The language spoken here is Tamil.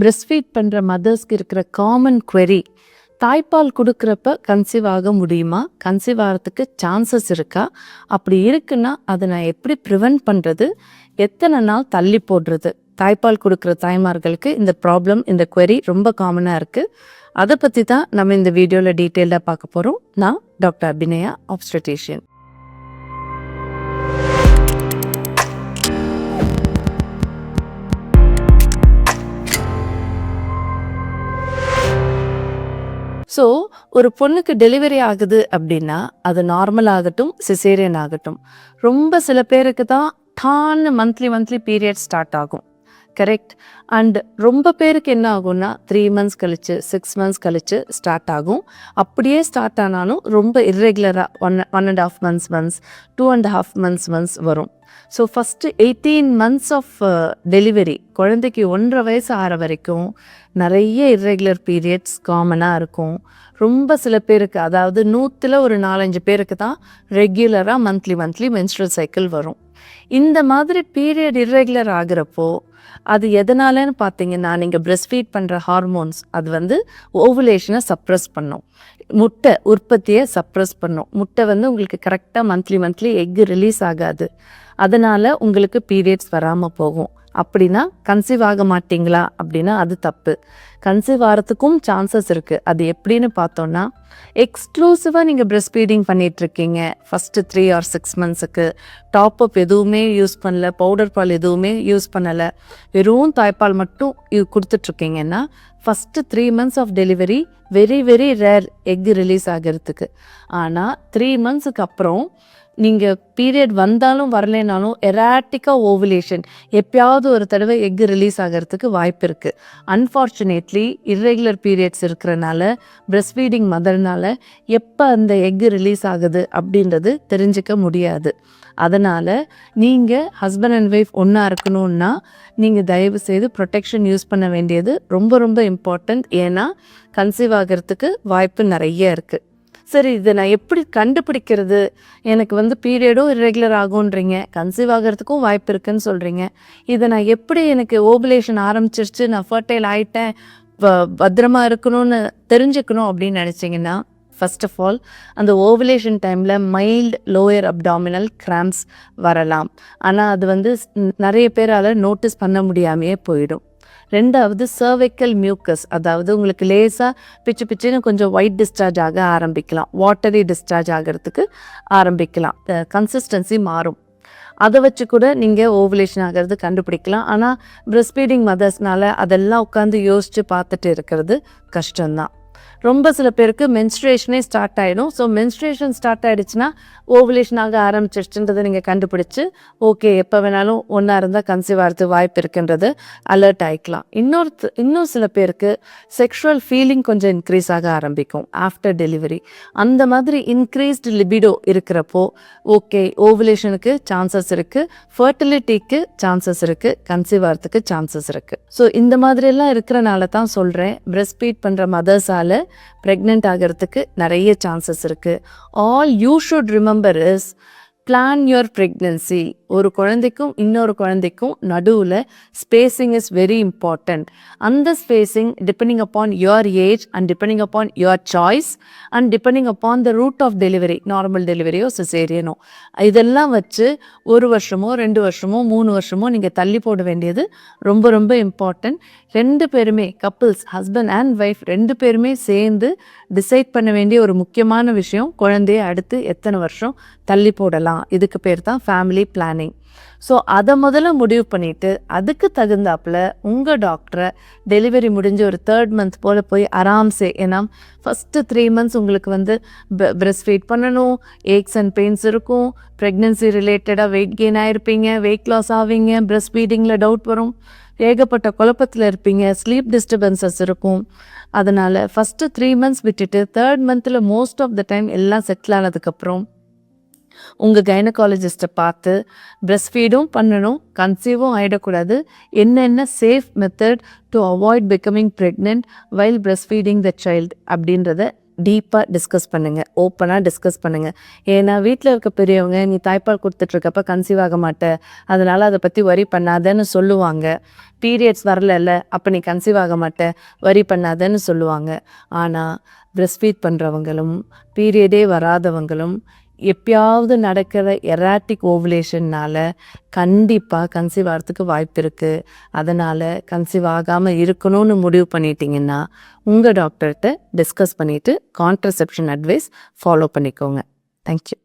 பிரஸ்ட் ஃபீட் பண்ணுற மதர்ஸ்க்கு இருக்கிற காமன் query, தாய்ப்பால் கொடுக்குறப்ப கன்சீவ் ஆக முடியுமா, கன்சீவ் ஆகிறதுக்கு சான்சஸ் இருக்கா, அப்படி இருக்குன்னா அதை நான் எப்படி ப்ரிவென்ட் பண்ணுறது, எத்தனை நாள் தள்ளி போடுறது. தாய்ப்பால் கொடுக்குற தாய்மார்களுக்கு இந்த ப்ராப்ளம், இந்த query ரொம்ப காமனாக இருக்குது. அதை பற்றி தான் நம்ம இந்த வீடியோவில் டீட்டெயிலாக பார்க்க போகிறோம். நான் டாக்டர் அபிநயா, ஆப்ஸ்டெட்ரிஷியன். ஸோ ஒரு பொண்ணுக்கு டெலிவரி ஆகுது அப்படின்னா அது நார்மல் ஆகட்டும், சிசேரியன் ஆகட்டும், ரொம்ப சில பேருக்கு தான் டான்னு மந்த்லி பீரியட் ஸ்டார்ட் ஆகும். கரெக்ட். அண்ட் ரொம்ப பேருக்கு என்ன ஆகும்னா 3 months கழிச்சு, 6 months கழிச்சு ஸ்டார்ட் ஆகும். அப்படியே ஸ்டார்ட் ஆனாலும் ரொம்ப இர்ரெகுலராக 1.5 months ஒன்ஸ், 2.5 months ஒன்ஸ் வரும். So first 18 months of delivery, குழந்தைக்கு 1.5 வயசு ஆகிற வரைக்கும் நிறைய இர்ரெகுலர் பீரியட்ஸ் காமனாக இருக்கும். ரொம்ப சில பேருக்கு, அதாவது 100ல் ஒரு 4-5 பேருக்கு தான் ரெகுலராக மந்த்லி மென்ஸ்ட்ரல் சைக்கிள் வரும். இந்த மாதிரி பீரியட் இர்ரெகுலர் ஆகிறப்போ அது எதனாலன்னு பார்த்தீங்கன்னா, நீங்கள் பிரஸ்ட் ஃபீட் பண்ணுற ஹார்மோன்ஸ் அது ஓவுலேஷனை சப்ரஸ் பண்ணும், முட்டை உற்பத்தியை சப்ரஸ் பண்ணும். முட்டை உங்களுக்கு கரெக்டாக மந்த்லி எக்கு ரிலீஸ் ஆகாது. அதனால் உங்களுக்கு பீரியட்ஸ் வராமல் போகும். அப்படின்னா கன்சீவ் ஆக மாட்டிங்களா அப்படின்னா அது தப்பு. கன்சீவ் ஆகிறதுக்கும் சான்சஸ் இருக்குது. அது எப்படின்னு பார்த்தோன்னா, எக்ஸ்க்ளூசிவாக நீங்கள் பிரஸ்ட் ஃபீடிங் பண்ணிகிட்ருக்கீங்க ஃபஸ்ட்டு 3 or 6 monthsக்கு, டாப்அப் எதுவுமே யூஸ் பண்ணல, பவுடர் பால் எதுவுமே யூஸ் பண்ணலை, வெறும் தாய்ப்பால் மட்டும் கொடுத்துட்ருக்கீங்கன்னா first 3 months of delivery very rare egg release ஆகிறதுக்கு. ஆனால் 3 monthsக்கு அப்புறம் நீங்கள் பீரியட் வந்தாலும் வரலைனாலும் எராட்டிக்காக ஓவுலேஷன், எப்பயாவது ஒரு தடவை எக்கு ரிலீஸ் ஆகிறதுக்கு வாய்ப்பு இருக்குது. அன்ஃபார்ச்சுனேட்லி இர்ரெகுலர் பீரியட்ஸ் இருக்கிறனால, பிரஸ்ட் ஃபீடிங் மதர்னால் எப்போ அந்த எக்கு ரிலீஸ் ஆகுது அப்படின்றது தெரிஞ்சிக்க முடியாது. அதனால் நீங்கள் ஹஸ்பண்ட் அண்ட் ஒய்ஃப் ஒன்றா இருக்கணும்னா நீங்கள் தயவு செய்து ப்ரொடெக்ஷன் யூஸ் பண்ண வேண்டியது ரொம்ப இம்பார்ட்டண்ட். ஏன்னா கன்சீவ் ஆகிறதுக்கு வாய்ப்பு நிறைய இருக்குது. சரி, இதை நான் எப்படி கண்டுபிடிக்கிறது? எனக்கு பீரியடும் இர்ரெகுலர் ஆகுன்றீங்க, கன்சீவ் ஆகிறதுக்கும் வாய்ப்பு இருக்குன்னு சொல்கிறீங்க. இதை நான் எப்படி, எனக்கு ஓவுலேஷன் ஆரம்பிச்சிருச்சு, நான் ஃபர்டைல் ஆகிட்டேன், பத்திரமா இருக்கணும்னு தெரிஞ்சுக்கணும் அப்படின்னு நினச்சிங்கன்னா, ஃபர்ஸ்ட் ஆஃப் ஆல் அந்த ஓவுலேஷன் டைமில் மைல்டு லோயர் அப்டாமினல் கிராம்ப்ஸ் வரலாம். ஆனால் அது நிறைய பேரால் நோட்டீஸ் பண்ண முடியாமையே போயிடும். ரெண்டாவது சர்வைக்கல் மியூக்கஸ், அதாவது உங்களுக்கு லேசாக பிச்சுன்னு கொஞ்சம் ஒயிட் டிஸ்சார்ஜ் ஆக ஆரம்பிக்கலாம், வாட்டரி டிஸ்சார்ஜ் ஆகிறதுக்கு ஆரம்பிக்கலாம், கன்சிஸ்டன்சி மாறும். அதை வச்சு கூட நீங்கள் ஓவுலேஷன் ஆகிறது கண்டுபிடிக்கலாம். ஆனால் பிரஸ்ட் ஃபீடிங் மதர்ஸ்னால அதெல்லாம் உட்காந்து யோசித்து பார்த்துட்டு இருக்கிறது கஷ்டம்தான். ரொம்ப சில பேருக்கு மென்ஸ்ட்ரேஷனே ஸ்டார்ட் ஆகிடும். ஸோ மென்ஸ்ட்ரேஷன் ஸ்டார்ட் ஆகிடுச்சுன்னா ஓவுலேஷன் ஆக ஆரம்பிச்சிருச்சுன்றதை நீங்கள் கண்டுபிடிச்சி, ஓகே எப்போ வேணாலும் ஒன்றா இருந்தால் கன்சீவ் ஆகிறது வாய்ப்பு இருக்குன்றது அலர்ட் ஆகிக்கலாம். இன்னும் சில பேருக்கு செக்ஷுவல் ஃபீலிங் கொஞ்சம் இன்க்ரீஸ் ஆக ஆரம்பிக்கும் ஆஃப்டர் டெலிவரி. அந்த மாதிரி இன்க்ரீஸ்டு லிபிடோ இருக்கிறப்போ ஓகே ஓவுலேஷனுக்கு சான்சஸ் இருக்குது, ஃபர்டிலிட்டிக்கு சான்சஸ் இருக்குது, கன்சீவ் ஆகிறதுக்கு சான்சஸ் இருக்குது. ஸோ இந்த மாதிரியெல்லாம் இருக்கிறனால தான் சொல்கிறேன், பிரஸ்ட் ஃபீட் பண்ணுற மதர்ஸால் ப்ரெக்னென்ட் ஆகிறதுக்கு நிறைய சான்சஸ் இருக்குது. All you should remember is plan your pregnancy. ஒரு குழந்தைக்கும் இன்னொரு குழந்தைக்கும் நடுவில் ஸ்பேசிங் இஸ் வெரி இம்பார்ட்டண்ட். அந்த spacing depending upon your age and depending upon your choice and depending upon the route of delivery, normal டெலிவரியோ சிசேரியனோ, இதெல்லாம் வச்சு 1 வருஷமோ 2 வருஷமோ 3 வருஷமோ நீங்கள் தள்ளி போட வேண்டியது ரொம்ப இம்பார்ட்டண்ட். 2 பேருமே, கப்புள்ஸ், ஹஸ்பண்ட் அண்ட் ஒய்ஃப் 2 பேருமே சேர்ந்து டிசைட் பண்ண வேண்டிய ஒரு முக்கியமான விஷயம், குழந்தைய அடுத்து எத்தனை வருஷம் தள்ளி போடலாம். இதுக்கு பேர் தான் ஃபேமிலி பிளானிங். ஸோ அதை முதல்ல முடிவு பண்ணிவிட்டு அதுக்கு தகுந்தாப்பில் உங்கள் டாக்டரை டெலிவரி முடிஞ்சு ஒரு 3rd month போல் போய் ஆராம்சே, ஏன்னா ஃபஸ்ட்டு 3 months உங்களுக்கு பிரஸ்ட் ஃபீட் பண்ணணும், ஏக்ஸ் அண்ட் பெயின்ஸ் இருக்கும், ப்ரெக்னென்சி ரிலேட்டடாக வெயிட் கெயின் ஆகிருப்பீங்க, வெயிட் லாஸ் ஆவீங்க, பிரஸ்ட் ஃபீடிங்கில் டவுட் வரும், ஏகப்பட்ட குழப்பத்தில் இருப்பீங்க, ஸ்லீப் டிஸ்டர்பன்சஸ் இருக்கும். அதனால் ஃபஸ்ட்டு 3 months விட்டுட்டு 3rd month most of the time எல்லாம் செட்டில் ஆனதுக்கப்புறம் உங்கள் கைனகாலஜிஸ்ட்டை பார்த்து பிரஸ்ட் ஃபீடும் பண்ணணும், கன்சீவும் ஆகிடக்கூடாது, என்னென்ன safe method to avoid becoming pregnant while breast feeding the child அப்படின்றத டீப்பாக டிஸ்கஸ் பண்ணுங்கள், ஓப்பனாக டிஸ்கஸ் பண்ணுங்கள். ஏன்னா வீட்டில் இருக்க பெரியவங்க நீ தாய்ப்பால் கொடுத்துட்ருக்கப்ப கன்சீவ் ஆக மாட்ட, அதனால் அதை பற்றி வரி பண்ணாதன்னு சொல்லுவாங்க. பீரியட்ஸ் வரலல்ல, அப்போ நீ கன்சீவ் ஆக மாட்ட, வரி பண்ணாதன்னு சொல்லுவாங்க. ஆனால் பிரஸ்ட் ஃபீட் பண்ணுறவங்களும் பீரியடே வராதவங்களும் எப்பயாவது நடக்கிற எராட்டிக் ஓவுலேஷன்னால் கண்டிப்பாக கன்சீவ் ஆகிறதுக்கு வாய்ப்பு இருக்குது. அதனால் கன்சீவ் ஆகாமல் இருக்கணும்னு முடிவு பண்ணிட்டீங்கன்னா உங்கள் டாக்டர்கிட்ட டிஸ்கஸ் பண்ணிவிட்டு கான்ட்ரசெப்ஷன் அட்வைஸ் ஃபாலோ பண்ணிக்கோங்க. தேங்க்யூ.